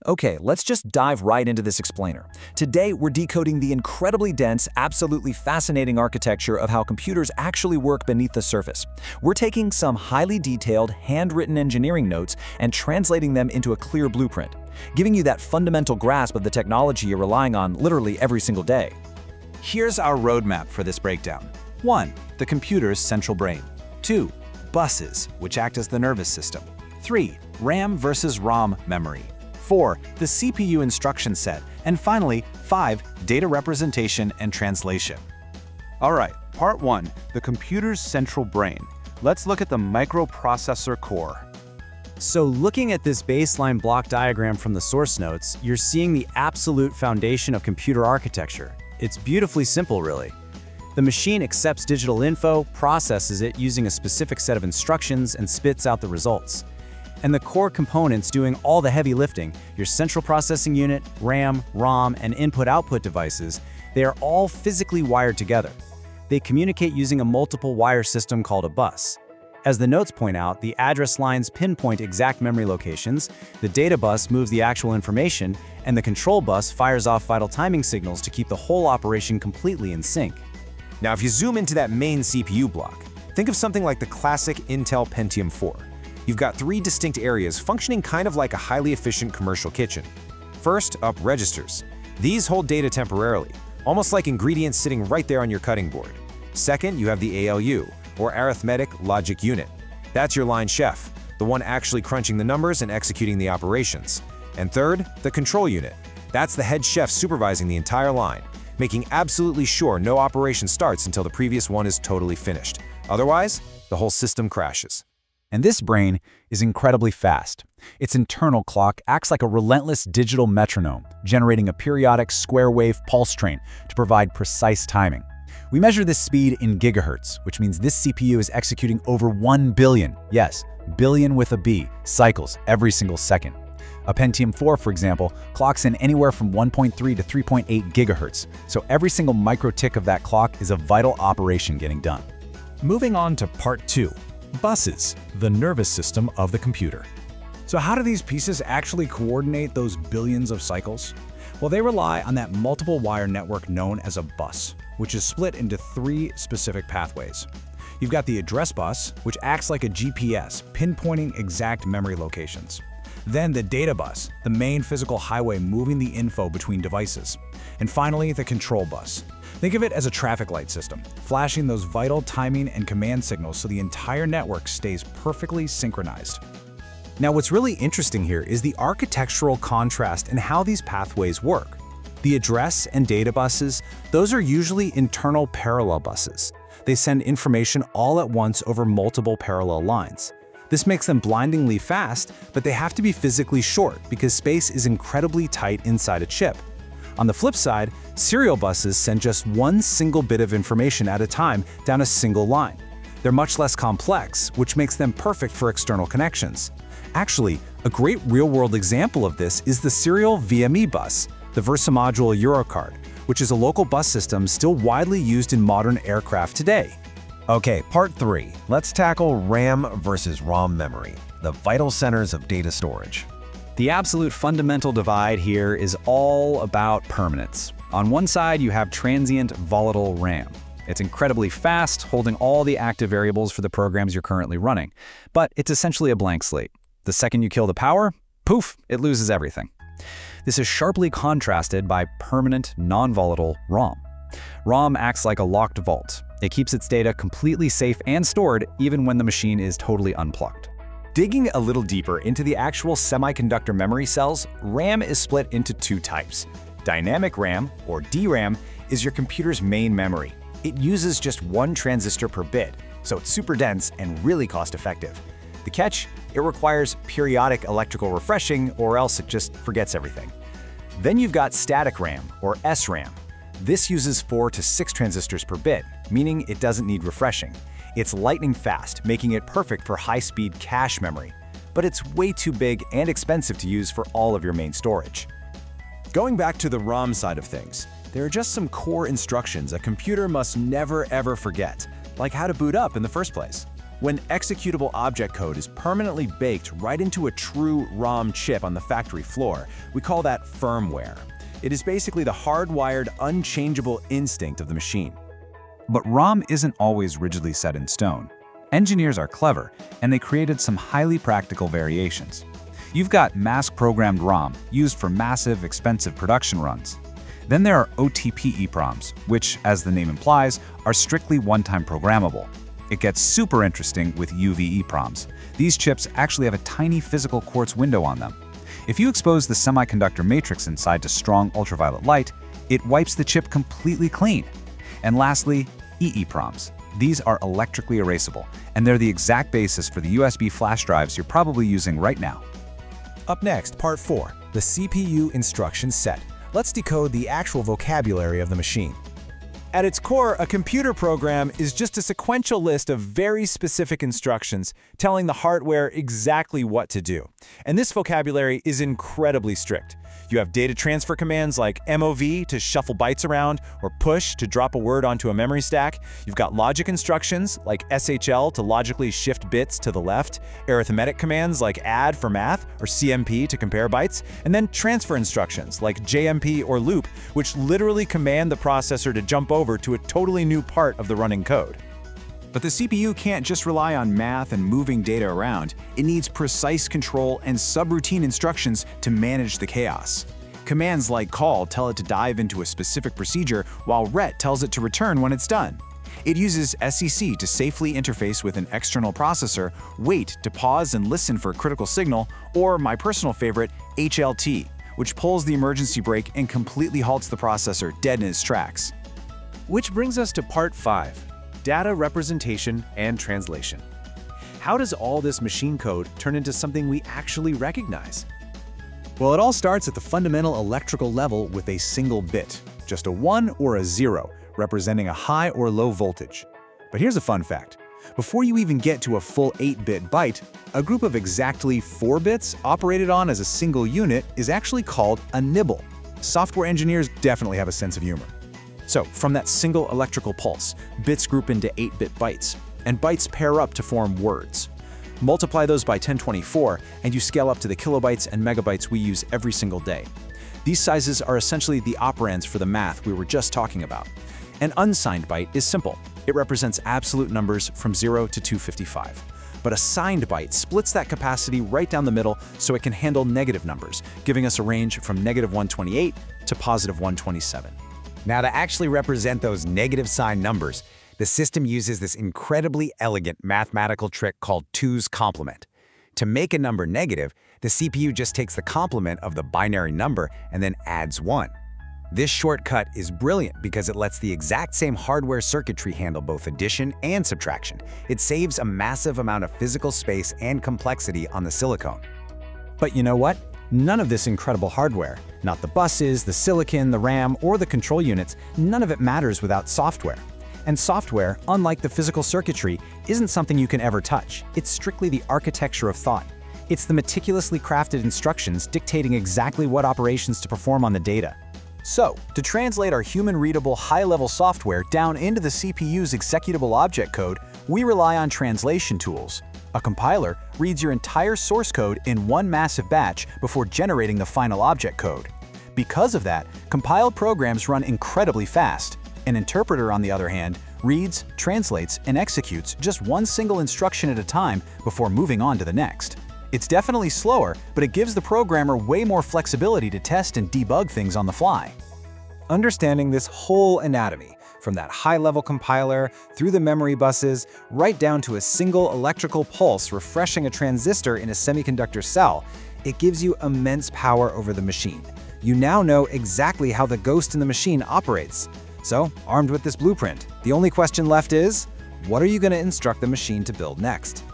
Okay, let's just dive right into this explainer. Today, we're decoding the incredibly dense, absolutely fascinating architecture of how computers actually work beneath the surface. We're taking some highly detailed, handwritten engineering notes and translating them into a clear blueprint, giving you that fundamental grasp of the technology you're relying on literally every single day. Here's our roadmap for this breakdown. 1. The computer's central brain. 2. Buses, which act as the nervous system. 3. RAM versus ROM memory. 4. The CPU instruction set. And finally, 5. Data representation and translation. All right, part 1, the computer's central brain. Let's look at the microprocessor core. So looking at this baseline block diagram from the source notes, you're seeing the absolute foundation of computer architecture. It's beautifully simple, really. The machine accepts digital info, processes it using a specific set of instructions, and spits out the results. And the core components doing all the heavy lifting, your central processing unit, RAM, ROM, and input-output devices, they are all physically wired together. They communicate using a multiple wire system called a bus. As the notes point out, the address lines pinpoint exact memory locations, the data bus moves the actual information, and the control bus fires off vital timing signals to keep the whole operation completely in sync. Now, if you zoom into that main CPU block, think of something like the classic Intel Pentium 4. You've got 3 distinct areas functioning kind of like a highly efficient commercial kitchen. First, up registers. These hold data temporarily, almost like ingredients sitting right there on your cutting board. Second, you have the ALU, or arithmetic logic unit. That's your line chef, the one actually crunching the numbers and executing the operations. And third, the control unit. That's the head chef supervising the entire line, making absolutely sure no operation starts until the previous one is totally finished. Otherwise, the whole system crashes. And this brain is incredibly fast. Its internal clock acts like a relentless digital metronome, generating a periodic square-wave pulse train to provide precise timing. We measure this speed in gigahertz, which means this CPU is executing over 1 billion, yes, billion with a B, cycles every single second. A Pentium 4, for example, clocks in anywhere from 1.3 to 3.8 gigahertz, so every single micro-tick of that clock is a vital operation getting done. Moving on to part 2. Buses, the nervous system of the computer. So how do these pieces actually coordinate those billions of cycles? Well, they rely on that multiple wire network known as a bus, which is split into 3 specific pathways. You've got the address bus, which acts like a GPS, pinpointing exact memory locations. Then the data bus, the main physical highway moving the info between devices. And finally, the control bus. Think of it as a traffic light system, flashing those vital timing and command signals so the entire network stays perfectly synchronized. Now, what's really interesting here is the architectural contrast in how these pathways work. The address and data buses, those are usually internal parallel buses. They send information all at once over multiple parallel lines. This makes them blindingly fast, but they have to be physically short because space is incredibly tight inside a chip. On the flip side, serial buses send just one single bit of information at a time down a single line. They're much less complex, which makes them perfect for external connections. Actually, a great real-world example of this is the serial VME bus, the Versamodule Eurocard, which is a local bus system still widely used in modern aircraft today. Okay, part 3. Let's tackle RAM versus ROM memory, the vital centers of data storage. The absolute fundamental divide here is all about permanence. On one side, you have transient volatile RAM. It's incredibly fast, holding all the active variables for the programs you're currently running. But it's essentially a blank slate. The second you kill the power, poof, it loses everything. This is sharply contrasted by permanent, non-volatile ROM. ROM acts like a locked vault. It keeps its data completely safe and stored even when the machine is totally unplugged. Digging a little deeper into the actual semiconductor memory cells, RAM is split into 2 types. Dynamic RAM, or DRAM, is your computer's main memory. It uses just 1 transistor per bit, so it's super dense and really cost-effective. The catch? It requires periodic electrical refreshing, or else it just forgets everything. Then you've got static RAM, or SRAM. This uses 4 to 6 transistors per bit, meaning it doesn't need refreshing. It's lightning fast, making it perfect for high-speed cache memory, but it's way too big and expensive to use for all of your main storage. Going back to the ROM side of things, there are just some core instructions a computer must never ever forget, like how to boot up in the first place. When executable object code is permanently baked right into a true ROM chip on the factory floor, we call that firmware. It is basically the hardwired, unchangeable instinct of the machine. But ROM isn't always rigidly set in stone. Engineers are clever, and they created some highly practical variations. You've got mass-programmed ROM, used for massive, expensive production runs. Then there are OTP EEPROMs, which, as the name implies, are strictly one-time programmable. It gets super interesting with UV EEPROMs. These chips actually have a tiny physical quartz window on them. If you expose the semiconductor matrix inside to strong ultraviolet light, it wipes the chip completely clean. And lastly, EEPROMs. These are electrically erasable, and they're the exact basis for the USB flash drives you're probably using right now. Up next, Part 4, the CPU instruction set. Let's decode the actual vocabulary of the machine. At its core, a computer program is just a sequential list of very specific instructions telling the hardware exactly what to do. And this vocabulary is incredibly strict. You have data transfer commands like MOV to shuffle bytes around or push to drop a word onto a memory stack. You've got logic instructions like SHL to logically shift bits to the left, arithmetic commands like add for math or CMP to compare bytes, and then transfer instructions like JMP or loop, which literally command the processor to jump over to a totally new part of the running code. But the CPU can't just rely on math and moving data around. It needs precise control and subroutine instructions to manage the chaos. Commands like call tell it to dive into a specific procedure, while ret tells it to return when it's done. It uses SEC to safely interface with an external processor, wait to pause and listen for a critical signal, or my personal favorite, HLT, which pulls the emergency brake and completely halts the processor dead in its tracks. Which brings us to Part 5. Data representation and translation. How does all this machine code turn into something we actually recognize? Well, it all starts at the fundamental electrical level with a single bit, just a 1 or a 0, representing a high or low voltage. But here's a fun fact. Before you even get to a full 8-bit byte, a group of exactly 4 bits operated on as a single unit is actually called a nibble. Software engineers definitely have a sense of humor. So, from that single electrical pulse, bits group into 8-bit bytes, and bytes pair up to form words. Multiply those by 1024, and you scale up to the kilobytes and megabytes we use every single day. These sizes are essentially the operands for the math we were just talking about. An unsigned byte is simple. It represents absolute numbers from 0 to 255. But a signed byte splits that capacity right down the middle so it can handle negative numbers, giving us a range from -128 to +127. Now, to actually represent those negative sign numbers, the system uses this incredibly elegant mathematical trick called 2's complement. To make a number negative, the CPU just takes the complement of the binary number and then adds 1. This shortcut is brilliant because it lets the exact same hardware circuitry handle both addition and subtraction. It saves a massive amount of physical space and complexity on the silicon. But you know what? None of this incredible hardware, not the buses, the silicon, the RAM, or the control units, none of it matters without software. And software, unlike the physical circuitry, isn't something you can ever touch. It's strictly the architecture of thought. It's the meticulously crafted instructions dictating exactly what operations to perform on the data. So, to translate our human-readable high-level software down into the CPU's executable object code, we rely on translation tools. A compiler reads your entire source code in one massive batch before generating the final object code. Because of that, compiled programs run incredibly fast. An interpreter, on the other hand, reads, translates, and executes just one single instruction at a time before moving on to the next. It's definitely slower, but it gives the programmer way more flexibility to test and debug things on the fly. Understanding this whole anatomy, from that high-level compiler, through the memory buses, right down to a single electrical pulse refreshing a transistor in a semiconductor cell, it gives you immense power over the machine. You now know exactly how the ghost in the machine operates. So, armed with this blueprint, the only question left is, what are you going to instruct the machine to build next?